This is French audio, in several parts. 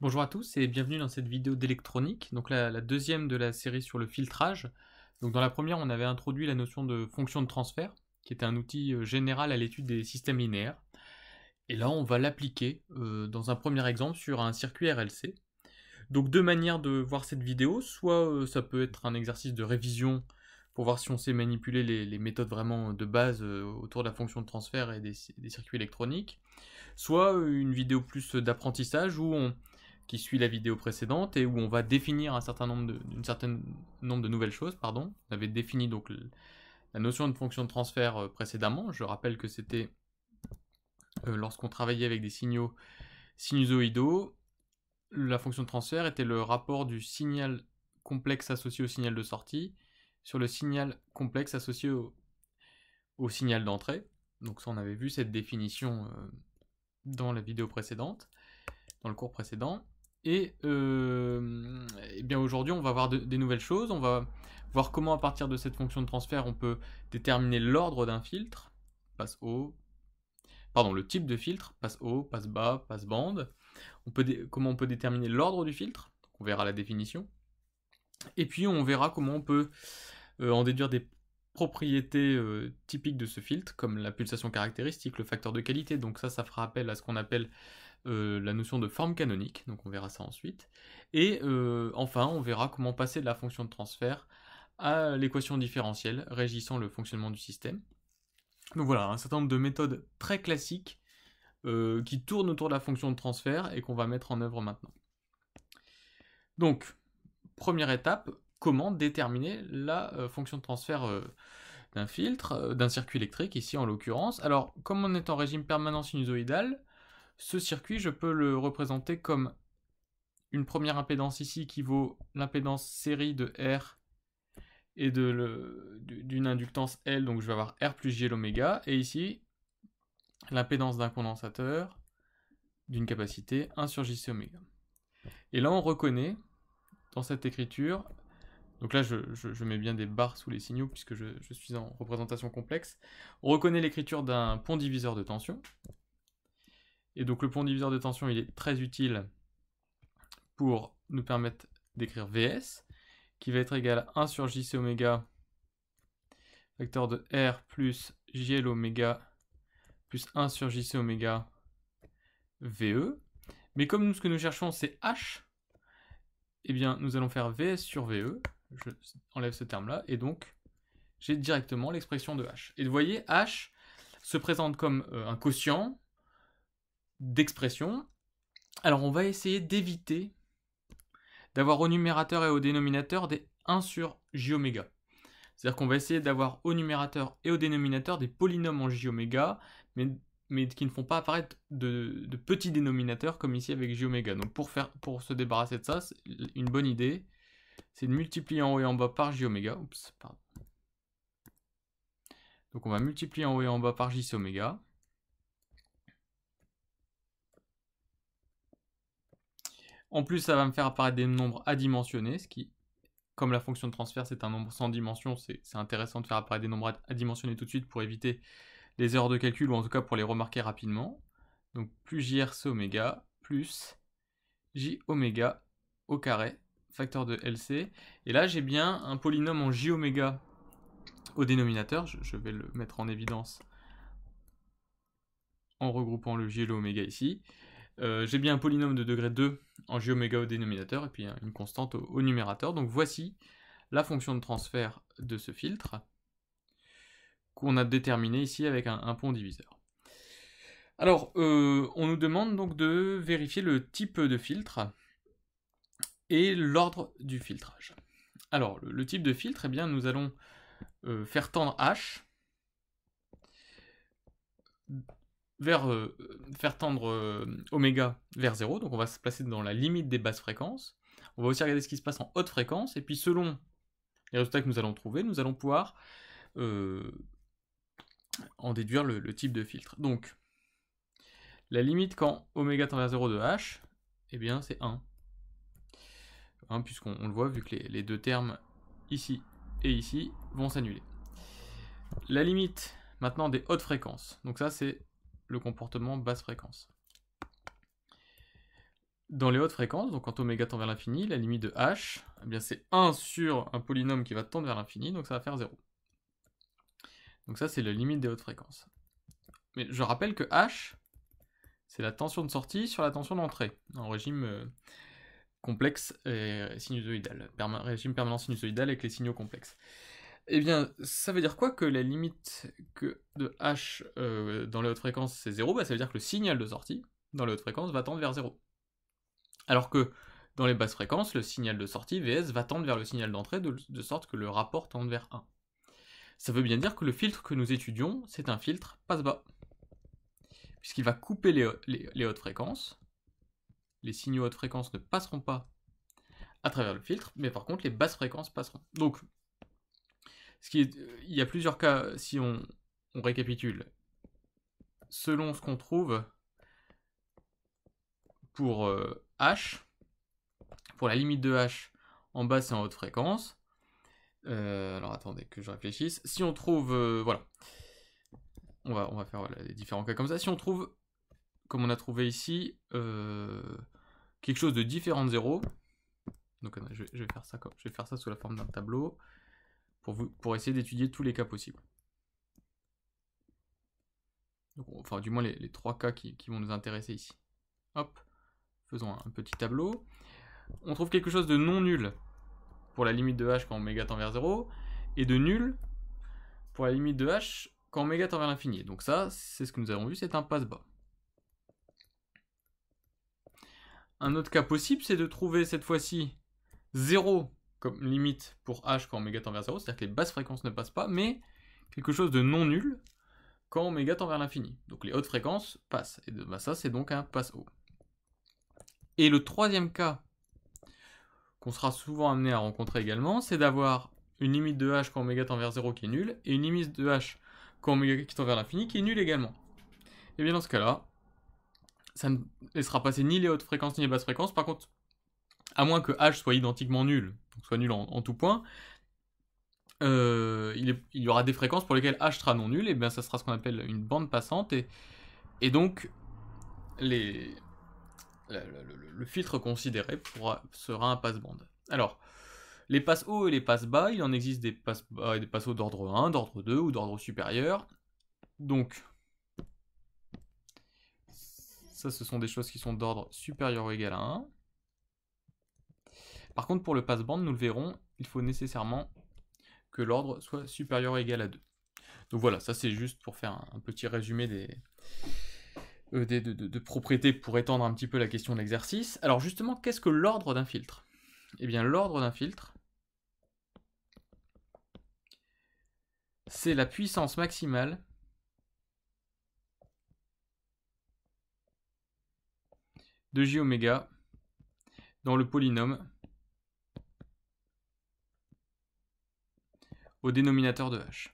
Bonjour à tous et bienvenue dans cette vidéo d'électronique, donc la deuxième de la série sur le filtrage. Donc dans la première, on avait introduit la notion de fonction de transfert, qui était un outil général à l'étude des systèmes linéaires. Et là, on va l'appliquer dans un premier exemple sur un circuit RLC. Donc deux manières de voir cette vidéo, soit ça peut être un exercice de révision pour voir si on sait manipuler les méthodes vraiment de base autour de la fonction de transfert et des circuits électroniques, soit une vidéo plus d'apprentissage qui suit la vidéo précédente et où on va définir un certain nombre nombre de nouvelles choses. Pardon. On avait défini donc la notion de fonction de transfert précédemment. Je rappelle que c'était lorsqu'on travaillait avec des signaux sinusoïdaux, la fonction de transfert était le rapport du signal complexe associé au signal de sortie sur le signal complexe associé au signal d'entrée. Donc ça, on avait vu cette définition dans la vidéo précédente, dans le cours précédent. Et bien aujourd'hui, on va voir des nouvelles choses. On va voir comment, à partir de cette fonction de transfert, on peut déterminer l'ordre d'un filtre, passe haut, pardon, le type de filtre, passe haut, passe bas, passe bande. Comment on peut déterminer l'ordre du filtre, on verra la définition. Et puis on verra comment on peut en déduire des propriétés typiques de ce filtre, comme la pulsation caractéristique, le facteur de qualité. Donc ça fera appel à ce qu'on appelle la notion de forme canonique, donc on verra ça ensuite. Et enfin, on verra comment passer de la fonction de transfert à l'équation différentielle régissant le fonctionnement du système. Donc voilà, un certain nombre de méthodes très classiques qui tournent autour de la fonction de transfert et qu'on va mettre en œuvre maintenant. Donc, première étape, comment déterminer la fonction de transfert d'un filtre, d'un circuit électrique, ici en l'occurrence. Alors, comme on est en régime permanent sinusoïdal, ce circuit, je peux le représenter comme une première impédance ici qui vaut l'impédance série de R et d'une inductance L, donc je vais avoir R plus J l'oméga, et ici, l'impédance d'un condensateur d'une capacité 1 sur JC oméga. Et là, on reconnaît, dans cette écriture, donc là, je mets bien des barres sous les signaux puisque je suis en représentation complexe, on reconnaît l'écriture d'un pont diviseur de tension. Et donc le pont diviseur de tension, il est très utile pour nous permettre d'écrire VS, qui va être égal à 1 sur JC oméga, facteur de R plus JL oméga, plus 1 sur JC oméga, VE. Mais comme nous, ce que nous cherchons, c'est H, eh bien, nous allons faire VS sur VE. Je enlève ce terme-là, et donc, j'ai directement l'expression de H. Et vous voyez, H se présente comme un quotient d'expression. Alors, on va essayer d'éviter d'avoir au numérateur et au dénominateur des 1 sur J oméga. C'est-à-dire qu'on va essayer d'avoir au numérateur et au dénominateur des polynômes en J oméga, mais qui ne font pas apparaître de petits dénominateurs comme ici avec J oméga. Donc pour se débarrasser de ça, une bonne idée, c'est de multiplier en haut et en bas par J oméga. Oups, pardon. Donc on va multiplier en haut et en bas par JC oméga. En plus, ça va me faire apparaître des nombres adimensionnés, ce qui, comme la fonction de transfert, c'est un nombre sans dimension, c'est intéressant de faire apparaître des nombres adimensionnés tout de suite pour éviter les erreurs de calcul, ou en tout cas pour les remarquer rapidement. Donc plus JRC oméga, plus J oméga au carré, facteur de LC. Et là, j'ai bien un polynôme en J oméga au dénominateur. Je vais le mettre en évidence en regroupant le J et l'oméga ici. J'ai bien un polynôme de degré 2 en J oméga au dénominateur, et puis une constante au numérateur. Donc voici la fonction de transfert de ce filtre qu'on a déterminé ici avec un pont diviseur. Alors, on nous demande donc de vérifier le type de filtre et l'ordre du filtrage. Alors, le type de filtre, eh bien, nous allons faire tendre H vers faire tendre oméga vers 0, donc on va se placer dans la limite des basses fréquences. On va aussi regarder ce qui se passe en haute fréquence, et puis selon les résultats que nous allons trouver, nous allons pouvoir en déduire le type de filtre. Donc, la limite quand oméga tend vers 0 de H, eh bien c'est 1. Puisqu'on le voit, vu que les deux termes ici et ici vont s'annuler. La limite maintenant des hautes fréquences, donc ça c'est le comportement basse fréquence. dans les hautes fréquences, donc quand oméga tend vers l'infini, la limite de h, eh bien c'est 1 sur un polynôme qui va tendre vers l'infini, donc ça va faire 0. Donc ça, c'est la limite des hautes fréquences. Mais je rappelle que h, c'est la tension de sortie sur la tension d'entrée, en régime complexe et sinusoïdal, régime permanent sinusoïdal avec les signaux complexes. Eh bien, ça veut dire quoi que la limite de h dans les hautes fréquences, c'est 0 ? Bah, ça veut dire que le signal de sortie, dans les hautes fréquences, va tendre vers 0. Alors que dans les basses fréquences, le signal de sortie, Vs, va tendre vers le signal d'entrée, de sorte que le rapport tende vers 1. Ça veut bien dire que le filtre que nous étudions, c'est un filtre passe-bas. Puisqu'il va couper les hautes fréquences. Les signaux hautes fréquences ne passeront pas à travers le filtre, mais par contre, les basses fréquences passeront. Donc, il y a plusieurs cas, si on récapitule. Selon ce qu'on trouve pour H, pour la limite de H en basse et en haute fréquence, alors attendez que je réfléchisse. Si on trouve, voilà, on va faire les différents cas comme ça. Si on trouve, comme on a trouvé ici, quelque chose de différent de 0, donc je vais faire ça sous la forme d'un tableau pour essayer d'étudier tous les cas possibles. Donc, enfin, du moins les 3 cas qui vont nous intéresser ici. Hop, faisons un petit tableau. On trouve quelque chose de non nul pour la limite de h quand oméga tend vers 0, et de nul pour la limite de h quand oméga tend vers l'infini. Donc ça, c'est ce que nous avons vu, c'est un passe-bas. Un autre cas possible, c'est de trouver cette fois-ci 0 comme limite pour h quand oméga tend vers 0, c'est-à-dire que les basses fréquences ne passent pas, mais quelque chose de non nul quand oméga tend vers l'infini. Donc les hautes fréquences passent, et bah ça c'est donc un passe-haut. Et le troisième cas qu'on sera souvent amené à rencontrer également, c'est d'avoir une limite de h quand oméga tend vers 0 qui est nulle, et une limite de h quand oméga tend vers l'infini qui est nulle également. Et bien dans ce cas-là, ça ne laissera passer ni les hautes fréquences ni les basses fréquences. Par contre, à moins que h soit identiquement nul, donc soit nul en tout point, il y aura des fréquences pour lesquelles h sera non nul, et bien ça sera ce qu'on appelle une bande passante, et donc le filtre considéré sera un passe-bande. Alors, les passe-hauts et les passe-bas, il en existe des passe-bas et des passe-hauts d'ordre 1, d'ordre 2 ou d'ordre supérieur. Donc, ça, ce sont des choses qui sont d'ordre supérieur ou égal à 1. Par contre, pour le passe-bande, nous le verrons, il faut nécessairement que l'ordre soit supérieur ou égal à 2. Donc voilà, ça c'est juste pour faire un petit résumé de propriétés pour étendre un petit peu la question de l'exercice. Alors justement, qu'est-ce que l'ordre d'un filtre ? Eh bien, l'ordre d'un filtre, c'est la puissance maximale de j oméga dans le polynôme au dénominateur de h.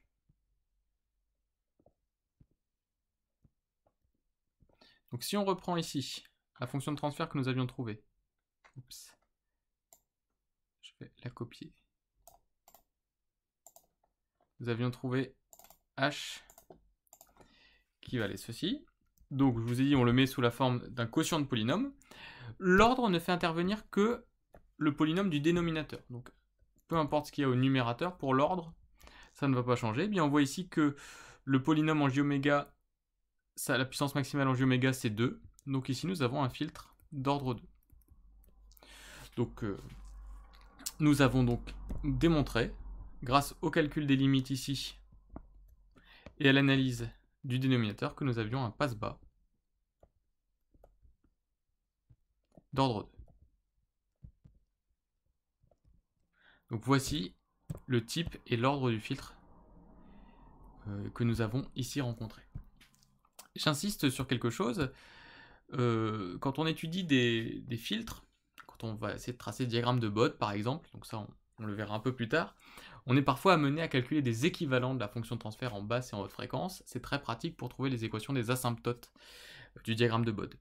Donc si on reprend ici la fonction de transfert que nous avions trouvée, oups, je vais la copier. Nous avions trouvé h qui valait ceci. Donc je vous ai dit, on le met sous la forme d'un quotient de polynôme. L'ordre ne fait intervenir que le polynôme du dénominateur. Donc peu importe ce qu'il y a au numérateur, pour l'ordre, ça ne va pas changer. Eh bien, on voit ici que le polynôme en j oméga, la puissance maximale en j oméga, c'est 2. Donc ici, nous avons un filtre d'ordre 2. Donc, nous avons donc démontré, grâce au calcul des limites ici, et à l'analyse du dénominateur, que nous avions un passe-bas d'ordre 2. Donc voici le type et l'ordre du filtre que nous avons ici rencontré. J'insiste sur quelque chose, quand on étudie des filtres, quand on va essayer de tracer le diagramme de Bode par exemple, donc ça on le verra un peu plus tard, on est parfois amené à calculer des équivalents de la fonction de transfert en basse et en haute fréquence. C'est très pratique pour trouver les équations des asymptotes du diagramme de Bode.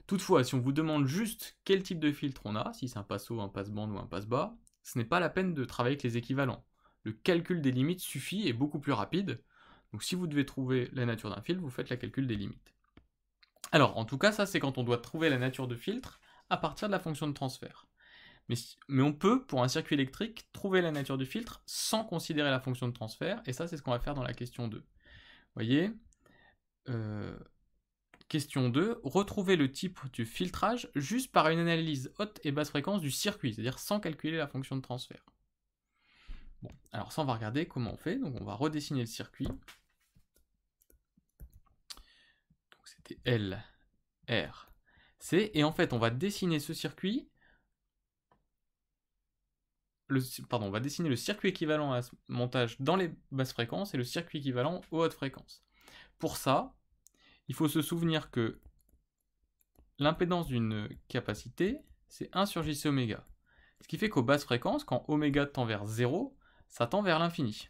Toutefois, si on vous demande juste quel type de filtre on a, si c'est un passe-haut, un passe-bande ou un passe-bas, ce n'est pas la peine de travailler avec les équivalents. Le calcul des limites suffit et est beaucoup plus rapide. Donc si vous devez trouver la nature d'un filtre, vous faites le calcul des limites. Alors, en tout cas, ça c'est quand on doit trouver la nature de filtre à partir de la fonction de transfert. Mais on peut, pour un circuit électrique, trouver la nature du filtre sans considérer la fonction de transfert, et ça c'est ce qu'on va faire dans la question 2. Vous voyez, question 2, retrouver le type du filtrage juste par une analyse haute et basse fréquence du circuit, c'est-à-dire sans calculer la fonction de transfert. Bon, alors ça on va regarder comment on fait, donc on va redessiner le circuit. Donc c'était L, R, C, et en fait on va dessiner ce circuit, on va dessiner le circuit équivalent à ce montage dans les basses fréquences et le circuit équivalent aux hautes fréquences. Pour ça, il faut se souvenir que l'impédance d'une capacité, c'est 1 sur JC oméga. Ce qui fait qu'aux basses fréquences, quand oméga tend vers 0, ça tend vers l'infini.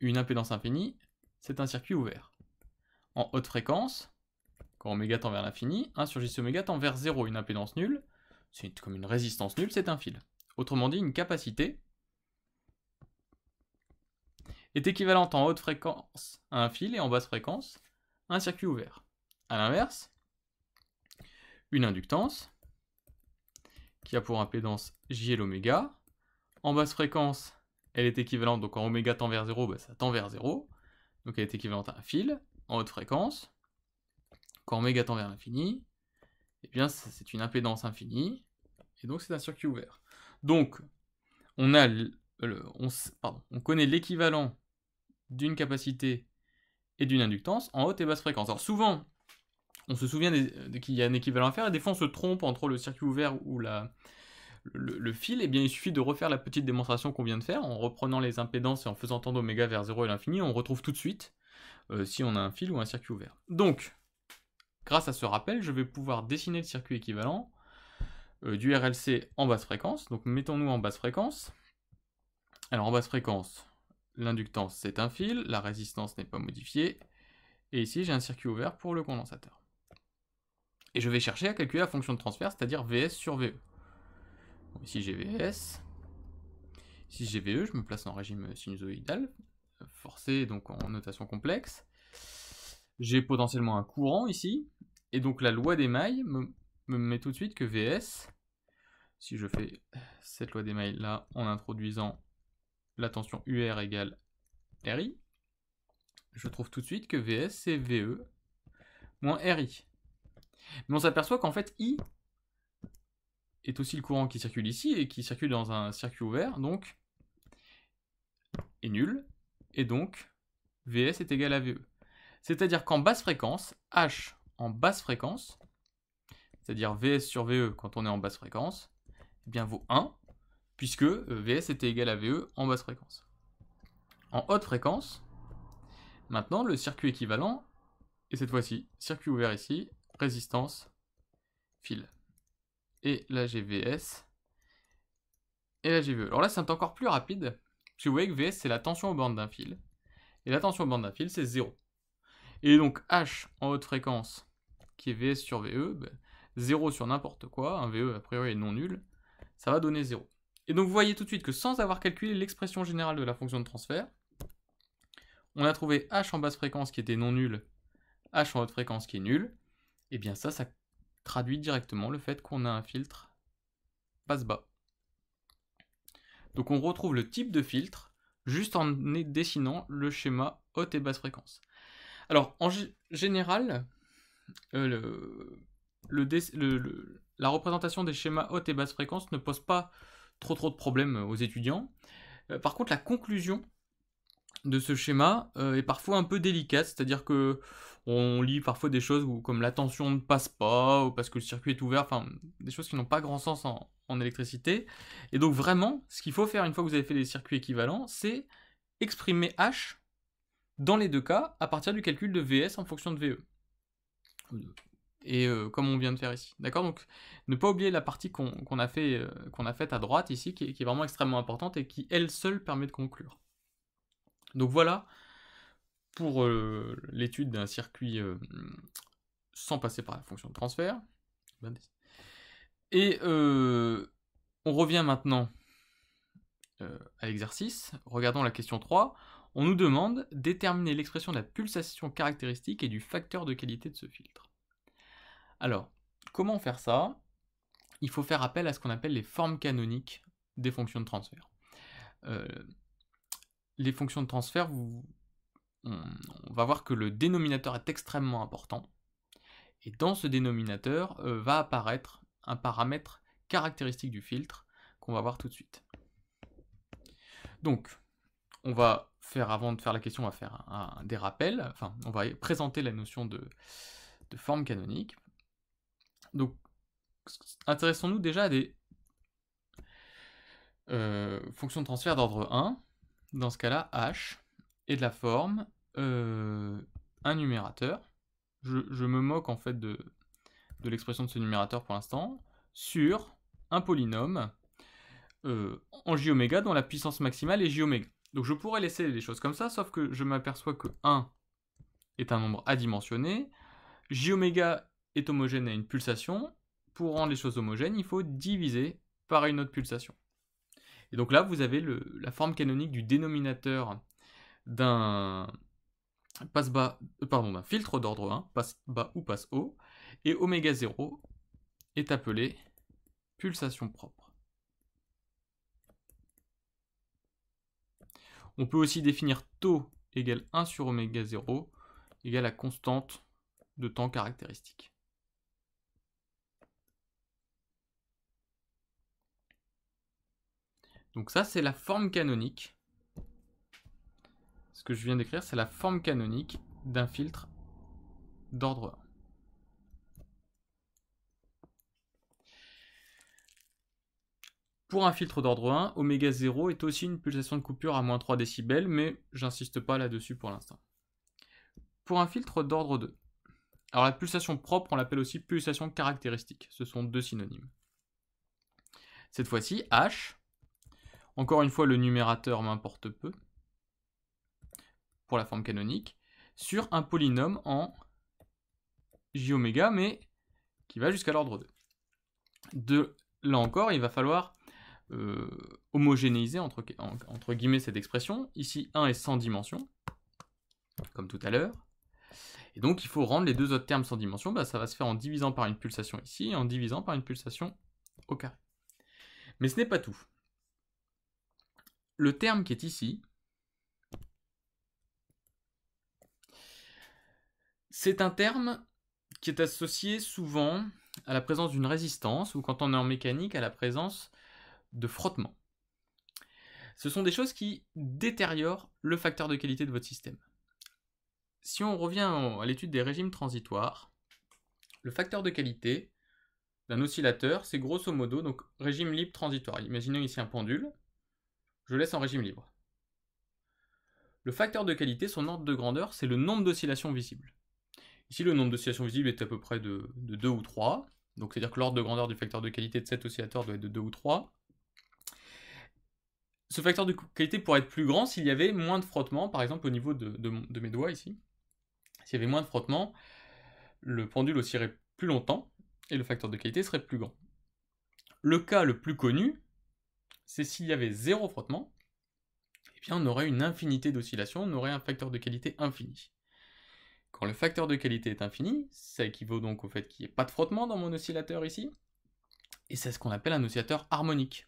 Une impédance infinie, c'est un circuit ouvert. En haute fréquence, quand oméga tend vers l'infini, 1 sur JC oméga tend vers 0. Une impédance nulle, c'est comme une résistance nulle, c'est un fil. Autrement dit, une capacité est équivalente en haute fréquence à un fil et en basse fréquence à un circuit ouvert. A l'inverse, une inductance qui a pour impédance JL oméga, en basse fréquence, elle est équivalente, donc quand oméga tend vers 0, ça tend vers 0, donc elle est équivalente à un fil. En haute fréquence, quand oméga tend vers l'infini, eh bien c'est une impédance infinie, et donc c'est un circuit ouvert. Donc, on connaît l'équivalent d'une capacité et d'une inductance en haute et basse fréquence. Alors souvent, on se souvient qu'il y a un équivalent à faire, et des fois on se trompe entre le circuit ouvert ou le fil. Et bien il suffit de refaire la petite démonstration qu'on vient de faire, en reprenant les impédances et en faisant tendre oméga vers 0 et l'infini, on retrouve tout de suite si on a un fil ou un circuit ouvert. Donc, grâce à ce rappel, je vais pouvoir dessiner le circuit équivalent du RLC en basse fréquence. Donc mettons-nous en basse fréquence. Alors en basse fréquence, l'inductance c'est un fil, la résistance n'est pas modifiée, et ici j'ai un circuit ouvert pour le condensateur. Et je vais chercher à calculer la fonction de transfert, c'est-à-dire VS sur VE. Bon, ici j'ai VS, ici j'ai VE, je me place en régime sinusoïdal, forcé donc en notation complexe. J'ai potentiellement un courant ici, et donc la loi des mailles me met tout de suite que VS, si je fais cette loi des mailles là en introduisant la tension UR égale RI, je trouve tout de suite que VS c'est VE moins RI. Mais on s'aperçoit qu'en fait I est aussi le courant qui circule ici et qui circule dans un circuit ouvert, donc est nul, et donc VS est égal à VE. C'est-à-dire qu'en basse fréquence, H en basse fréquence, c'est-à-dire VS sur VE quand on est en basse fréquence, eh bien vaut 1, puisque VS était égal à VE en basse fréquence. En haute fréquence, maintenant le circuit équivalent, et cette fois-ci, circuit ouvert ici, résistance, fil. Et là j'ai VS, et là j'ai VE. Alors là c'est encore plus rapide, parce que vous voyez que VS c'est la tension aux bornes d'un fil, et la tension aux bornes d'un fil c'est 0. Et donc H en haute fréquence, qui est VS sur VE, 0 sur n'importe quoi, un VE a priori est non nul, ça va donner 0. Et donc vous voyez tout de suite que sans avoir calculé l'expression générale de la fonction de transfert, on a trouvé H en basse fréquence qui était non nul, H en haute fréquence qui est nul, et bien ça traduit directement le fait qu'on a un filtre passe-bas. Donc on retrouve le type de filtre juste en dessinant le schéma haute et basse fréquence. Alors en général, la représentation des schémas haute et basse fréquence ne pose pas trop de problèmes aux étudiants. Par contre, la conclusion de ce schéma est parfois un peu délicate, c'est-à-dire que on lit parfois des choses comme la tension ne passe pas, ou parce que le circuit est ouvert, enfin des choses qui n'ont pas grand sens en électricité. Et donc vraiment, ce qu'il faut faire une fois que vous avez fait des circuits équivalents, c'est exprimer H dans les deux cas à partir du calcul de VS en fonction de VE. Et comme on vient de faire ici. D'accord? Donc ne pas oublier la partie qu'on a faite à droite ici, qui est vraiment extrêmement importante et qui elle seule permet de conclure. Donc voilà pour l'étude d'un circuit sans passer par la fonction de transfert. Et on revient maintenant à l'exercice. Regardons la question 3. On nous demande de déterminer l'expression de la pulsation caractéristique et du facteur de qualité de ce filtre. Alors, comment faire ça? Il faut faire appel à ce qu'on appelle les formes canoniques des fonctions de transfert. Les fonctions de transfert, on va voir que le dénominateur est extrêmement important. Et dans ce dénominateur va apparaître un paramètre caractéristique du filtre qu'on va voir tout de suite. Donc, on va faire, avant de faire la question, on va faire des rappels. Enfin, on va présenter la notion de forme canonique. Donc, intéressons-nous déjà à des fonctions de transfert d'ordre 1. Dans ce cas-là, h est de la forme un numérateur. Je me moque en fait de l'expression de ce numérateur pour l'instant, sur un polynôme en j-oméga dont la puissance maximale est j-oméga. Donc je pourrais laisser les choses comme ça, sauf que je m'aperçois que 1 est un nombre adimensionné, j-oméga est homogène à une pulsation. Pour rendre les choses homogènes, il faut diviser par une autre pulsation. Et donc là, vous avez la forme canonique du dénominateur d'un filtre d'ordre 1, passe bas ou passe haut, et oméga 0 est appelé pulsation propre. On peut aussi définir taux égale 1 sur oméga 0 égale la constante de temps caractéristique. Donc ça, c'est la forme canonique. Ce que je viens d'écrire, c'est la forme canonique d'un filtre d'ordre 1. Pour un filtre d'ordre 1, oméga 0 est aussi une pulsation de coupure à moins 3 décibels, mais j'insiste pas là-dessus pour l'instant. Pour un filtre d'ordre 2, alors la pulsation propre, on l'appelle aussi pulsation caractéristique. Ce sont deux synonymes. Cette fois-ci, h, encore une fois le numérateur m'importe peu, pour la forme canonique, sur un polynôme en j-oméga, mais qui va jusqu'à l'ordre 2. Là encore, il va falloir homogénéiser entre guillemets cette expression. Ici, 1 est sans dimension, comme tout à l'heure. Et donc, il faut rendre les deux autres termes sans dimension. Ça va se faire en divisant par une pulsation ici et en divisant par une pulsation au carré. Mais ce n'est pas tout. Le terme qui est ici, c'est un terme qui est associé souvent à la présence d'une résistance, ou quand on est en mécanique, à la présence de frottement. Ce sont des choses qui détériorent le facteur de qualité de votre système. Si on revient à l'étude des régimes transitoires, le facteur de qualité d'un oscillateur, c'est grosso modo, donc régime libre transitoire. Imaginons ici un pendule, je laisse en régime libre. Le facteur de qualité, son ordre de grandeur, c'est le nombre d'oscillations visibles. Ici, le nombre d'oscillations visibles est à peu près de 2 ou 3. Donc, c'est-à-dire que l'ordre de grandeur du facteur de qualité de cet oscillateur doit être de 2 ou 3. Ce facteur de qualité pourrait être plus grand s'il y avait moins de frottement, par exemple au niveau de mes doigts ici. S'il y avait moins de frottement, le pendule oscillerait plus longtemps et le facteur de qualité serait plus grand. Le cas le plus connu, c'est s'il y avait zéro frottement, eh bien on aurait une infinité d'oscillations, on aurait un facteur de qualité infini. Quand le facteur de qualité est infini, ça équivaut donc au fait qu'il n'y ait pas de frottement dans mon oscillateur ici, et c'est ce qu'on appelle un oscillateur harmonique.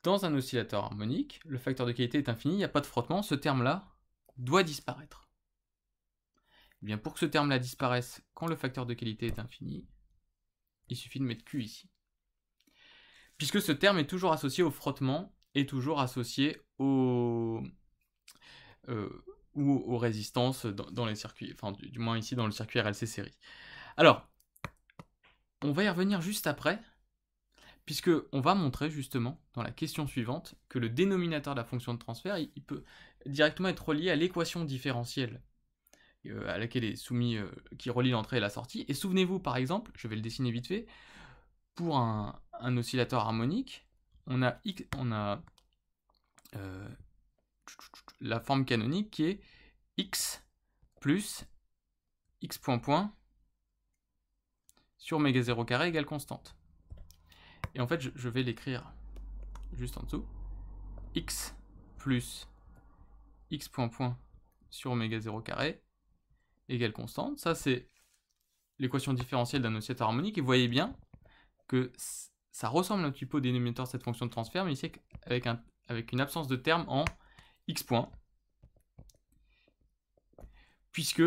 Dans un oscillateur harmonique, le facteur de qualité est infini, il n'y a pas de frottement, ce terme-là doit disparaître. Et bien pour que ce terme-là disparaisse quand le facteur de qualité est infini, il suffit de mettre Q ici. Puisque ce terme est toujours associé au frottement et toujours associé aux résistances dans les circuits, enfin du moins ici dans le circuit RLC série. Alors, on va y revenir juste après, puisque on va montrer justement dans la question suivante que le dénominateur de la fonction de transfert, il peut directement être relié à l'équation différentielle à laquelle est soumis, qui relie l'entrée et la sortie. Et souvenez-vous par exemple, je vais le dessiner vite fait, pour un oscillateur harmonique, on a la forme canonique qui est x plus x point point sur oméga 0 carré égale constante. Et en fait, je vais l'écrire juste en dessous. X plus x point point sur oméga 0 carré égale constante. Ça, c'est l'équation différentielle d'un oscillateur harmonique, et vous voyez bien que ça ressemble un petit peu au dénominateur de cette fonction de transfert, mais ici avec une absence de terme en x point, puisque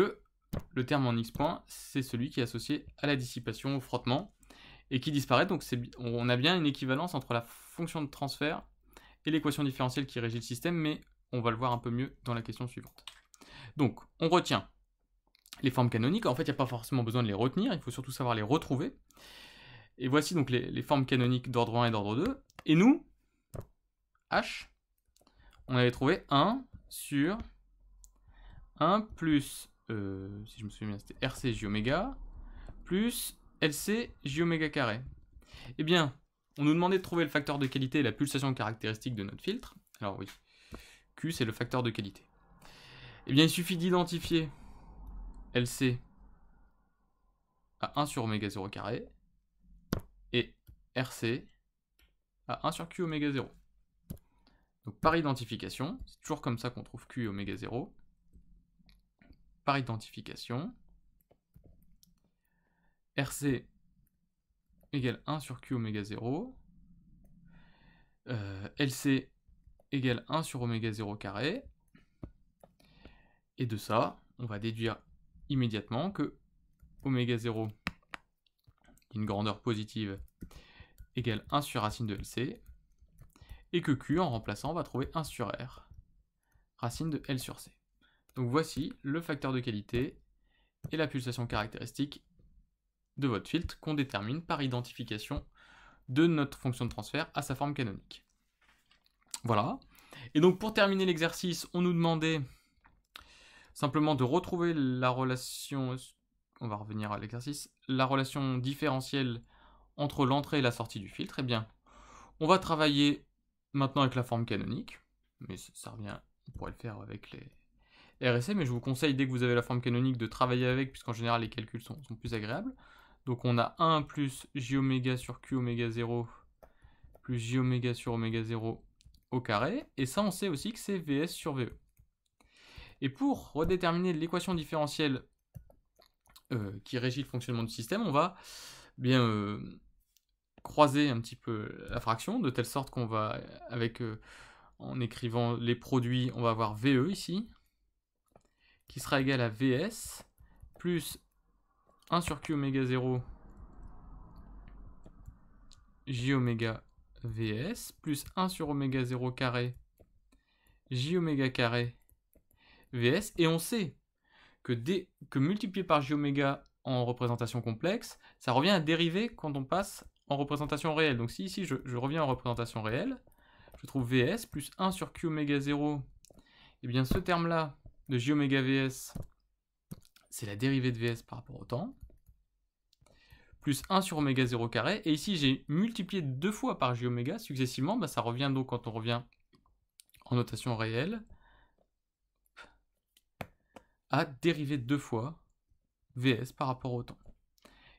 le terme en x point, c'est celui qui est associé à la dissipation, au frottement, et qui disparaît. Donc on a bien une équivalence entre la fonction de transfert et l'équation différentielle qui régit le système, mais on va le voir un peu mieux dans la question suivante. Donc, on retient les formes canoniques. En fait, il n'y a pas forcément besoin de les retenir, il faut surtout savoir les retrouver. Et voici donc les formes canoniques d'ordre 1 et d'ordre 2. Et nous, H, on avait trouvé 1 sur 1 plus, si je me souviens bien, c'était RC J oméga, plus LC J oméga carré. Eh bien, on nous demandait de trouver le facteur de qualité et la pulsation caractéristique de notre filtre. Alors oui, Q c'est le facteur de qualité. Eh bien, il suffit d'identifier LC à 1 sur oméga 0 carré et RC à 1 sur Q oméga 0. Donc par identification, c'est toujours comme ça qu'on trouve Q oméga 0. Par identification, RC égale 1 sur Q oméga 0, LC égale 1 sur oméga 0 carré, et de ça, on va déduire immédiatement que oméga 0, une grandeur positive, égale 1 sur racine de LC, et que Q, en remplaçant, on va trouver 1 sur R, racine de L sur C. Donc voici le facteur de qualité et la pulsation caractéristique de votre filtre qu'on détermine par identification de notre fonction de transfert à sa forme canonique. Voilà. Et donc pour terminer l'exercice, on nous demandait simplement de retrouver la relation, on va revenir à l'exercice, la relation différentielle entre l'entrée et la sortie du filtre. Eh bien, on va travailler maintenant avec la forme canonique, mais ça revient, on pourrait le faire avec les RSC, mais je vous conseille dès que vous avez la forme canonique de travailler avec, puisqu'en général les calculs sont plus agréables. Donc on a 1 plus j oméga sur q oméga 0 plus j oméga sur oméga 0 au carré, et ça on sait aussi que c'est vs sur VE. Et pour redéterminer l'équation différentielle qui régit le fonctionnement du système, on va bien croiser un petit peu la fraction, de telle sorte qu'on va, en écrivant les produits, on va avoir VE ici, qui sera égal à VS, plus 1 sur Q oméga 0, J oméga VS, plus 1 sur oméga 0 carré, J oméga carré VS, et on sait que multiplié par J oméga en représentation complexe, ça revient à dériver quand on passe en représentation réelle. Donc si ici je reviens en représentation réelle, je trouve VS plus 1 sur Q oméga 0, et bien ce terme-là de J oméga VS, c'est la dérivée de VS par rapport au temps, plus 1 sur oméga 0 carré, et ici j'ai multiplié 2 fois par J oméga successivement, ça revient donc quand on revient en notation réelle, à dériver 2 fois VS par rapport au temps.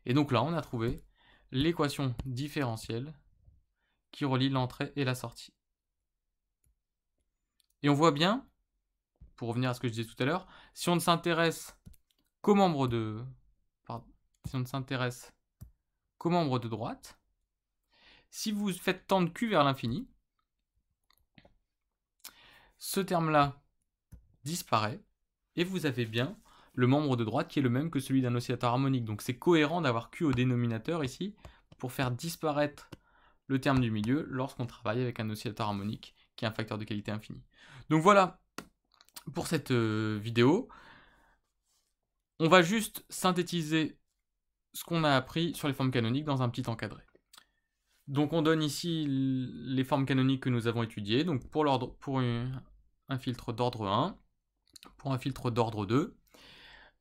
Et donc là on a trouvé l'équation différentielle qui relie l'entrée et la sortie. Et on voit bien, pour revenir à ce que je disais tout à l'heure, si on ne s'intéresse qu'aux membres de... si on ne s'intéresse qu'aux membres de droite, si vous faites tendre Q vers l'infini, ce terme-là disparaît, et vous avez bien le membre de droite qui est le même que celui d'un oscillateur harmonique. Donc c'est cohérent d'avoir Q au dénominateur ici, pour faire disparaître le terme du milieu lorsqu'on travaille avec un oscillateur harmonique qui a un facteur de qualité infini. Donc voilà pour cette vidéo. On va juste synthétiser ce qu'on a appris sur les formes canoniques dans un petit encadré. Donc on donne ici les formes canoniques que nous avons étudiées. Donc pour un filtre d'ordre 1, pour un filtre d'ordre 2,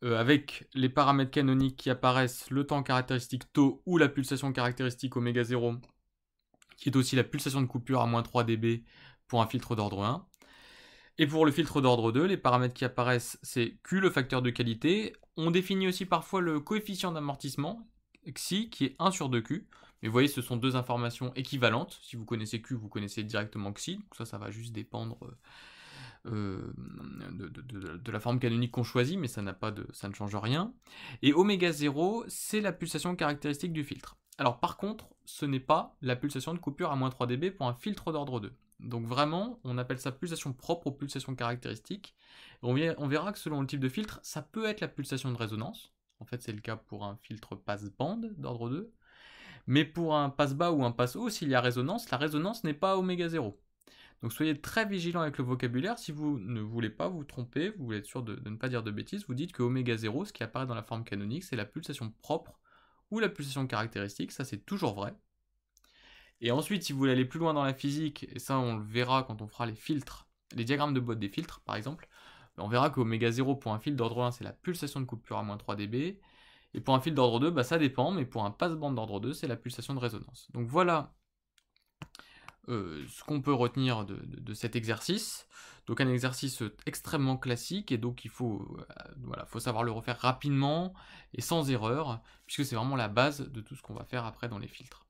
avec les paramètres canoniques qui apparaissent, le temps caractéristique tau ou la pulsation caractéristique oméga 0, qui est aussi la pulsation de coupure à moins 3 dB pour un filtre d'ordre 1. Et pour le filtre d'ordre 2, les paramètres qui apparaissent, c'est Q, le facteur de qualité. On définit aussi parfois le coefficient d'amortissement, Xi, qui est 1 sur 2Q. Mais vous voyez, ce sont deux informations équivalentes. Si vous connaissez Q, vous connaissez directement Xi. Donc ça va juste dépendre de la forme canonique qu'on choisit, mais ça ne change rien. Et oméga 0, c'est la pulsation caractéristique du filtre. Alors par contre, ce n'est pas la pulsation de coupure à moins 3 dB pour un filtre d'ordre 2. Donc vraiment, on appelle ça pulsation propre aux pulsations caractéristiques. On verra que selon le type de filtre, ça peut être la pulsation de résonance. En fait, c'est le cas pour un filtre passe-band d'ordre 2. Mais pour un passe-bas ou un passe-haut, s'il y a résonance, la résonance n'est pas oméga 0. Donc soyez très vigilant avec le vocabulaire. Si vous ne voulez pas vous tromper, vous voulez être sûr de ne pas dire de bêtises, vous dites que oméga 0, ce qui apparaît dans la forme canonique, c'est la pulsation propre ou la pulsation caractéristique. Ça, c'est toujours vrai. Et ensuite, si vous voulez aller plus loin dans la physique, et ça on le verra quand on fera les filtres, les diagrammes de boîte des filtres par exemple, on verra qu'oméga 0 pour un fil d'ordre 1 c'est la pulsation de coupure à moins 3 dB, et pour un fil d'ordre 2, ça dépend, mais pour un passe-bande d'ordre 2 c'est la pulsation de résonance. Donc voilà ce qu'on peut retenir de cet exercice. Donc un exercice extrêmement classique, et donc il faut savoir le refaire rapidement et sans erreur, puisque c'est vraiment la base de tout ce qu'on va faire après dans les filtres.